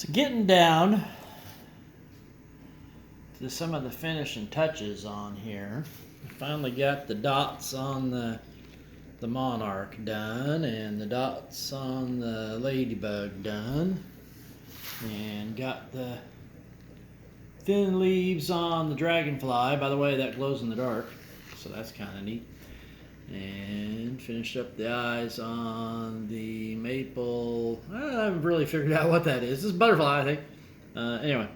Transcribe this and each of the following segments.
So getting down to some of the finishing touches on here. I finally got the dots on the monarch done and the dots on the ladybug done, and got the thin leaves on the dragonfly. By the way, that glows in the dark, so that's kind of neat. And finished up the eyes on the maple. I haven't really figured out what that is. This is butterfly, I think. Anyway,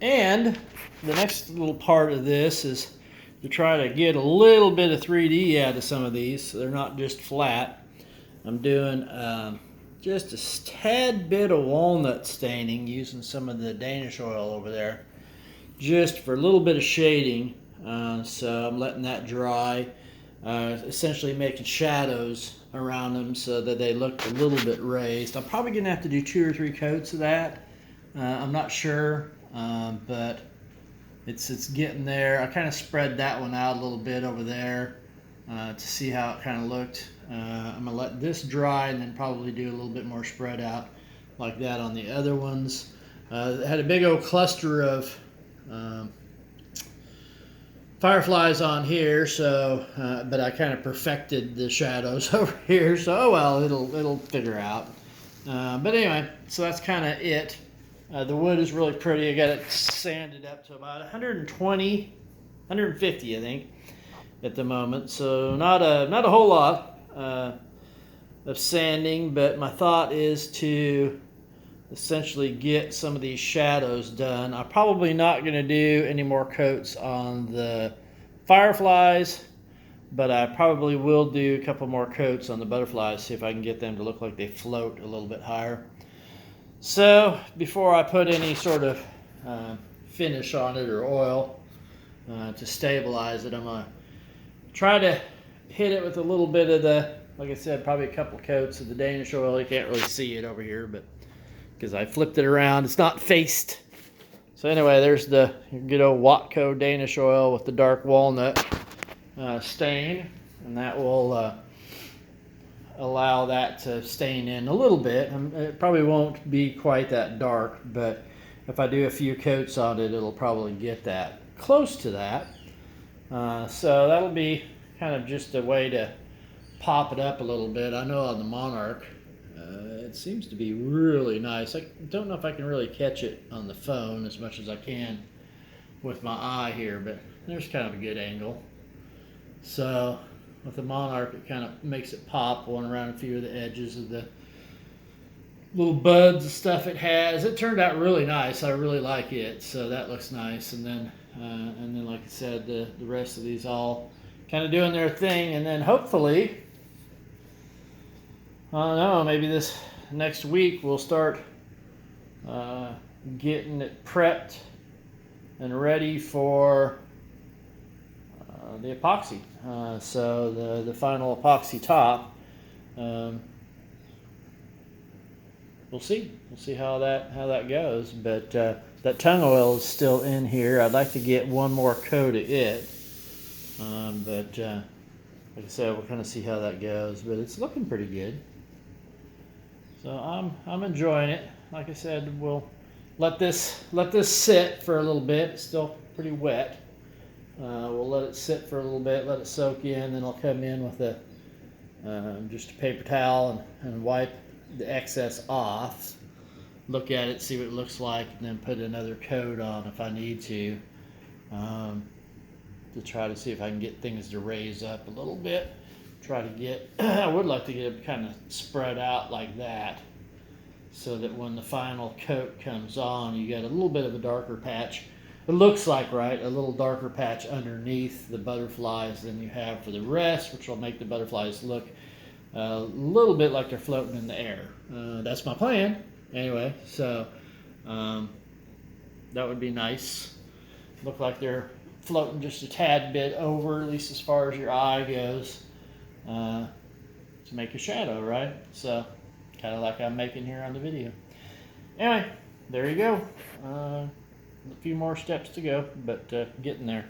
and the next little part of this is to try to get a little bit of 3D out of some of these, so they're not just flat. I'm doing just a tad bit of walnut staining using some of the Danish oil over there, just for a little bit of shading. So I'm letting that dry. Essentially making shadows around them so that they look a little bit raised. I'm probably going to have to do 2 or 3 coats of that. I'm not sure, but it's getting there. I kind of spread that one out a little bit over there to see how it kind of looked. I'm going to let this dry and then probably do a little bit more spread out like that on the other ones. Had a big old cluster of fireflies on here, so but I kind of perfected the shadows over here, so oh well, it'll figure out. But anyway, so that's kind of it. The wood is really pretty. I got it sanded up to about 120, 150, I think, at the moment. So not a whole lot of sanding, but my thought is to essentially get some of these shadows done. I'm probably not going to do any more coats on the fireflies, but I probably will do a couple more coats on the butterflies, see if I can get them to look like they float a little bit higher. So before I put any sort of finish on it or oil to stabilize it, I'm going to try to hit it with a little bit of the, like I said, probably a couple coats of the Danish oil. You can't really see it over here, but because I flipped it around, it's not faced. So anyway, there's the good old Watco Danish oil with the dark walnut stain, and that will allow that to stain in a little bit. It probably won't be quite that dark, but if I do a few coats on it, it'll probably get that close to that. So that'll be kind of just a way to pop it up a little bit. I know on the monarch, it seems to be really nice. I don't know if I can really catch it on the phone as much as I can with my eye here, but there's kind of a good angle. So with the monarch, it kind of makes it pop going around a few of the edges of the little buds and stuff it has. It turned out really nice. I really like it, so that looks nice. And then like I said, the rest of these all kind of doing their thing, and then hopefully, I don't know, maybe this next week we'll start getting it prepped and ready for the epoxy. So the final epoxy top. We'll see. We'll see how that goes. But that tung oil is still in here. I'd like to get one more coat of it. But like I said, we'll kind of see how that goes. But it's looking pretty good. So I'm enjoying it. Like I said, we'll let this sit for a little bit. It's still pretty wet. We'll let it sit for a little bit, let it soak in, then I'll come in with just a paper towel and wipe the excess off. Look at it, see what it looks like, and then put another coat on if I need to try to see if I can get things to raise up a little bit. Try to get, I would like to get it kind of spread out like that, so that when the final coat comes on, you get a little bit of a darker patch. It looks like, right, a little darker patch underneath the butterflies than you have for the rest, which will make the butterflies look a little bit like they're floating in the air. That's my plan. Anyway, so that would be nice. Look like they're floating just a tad bit over, at least as far as your eye goes, to make a shadow, right? So kind of like I'm making here on the video. Anyway, there you go. A few more steps to go, but getting there.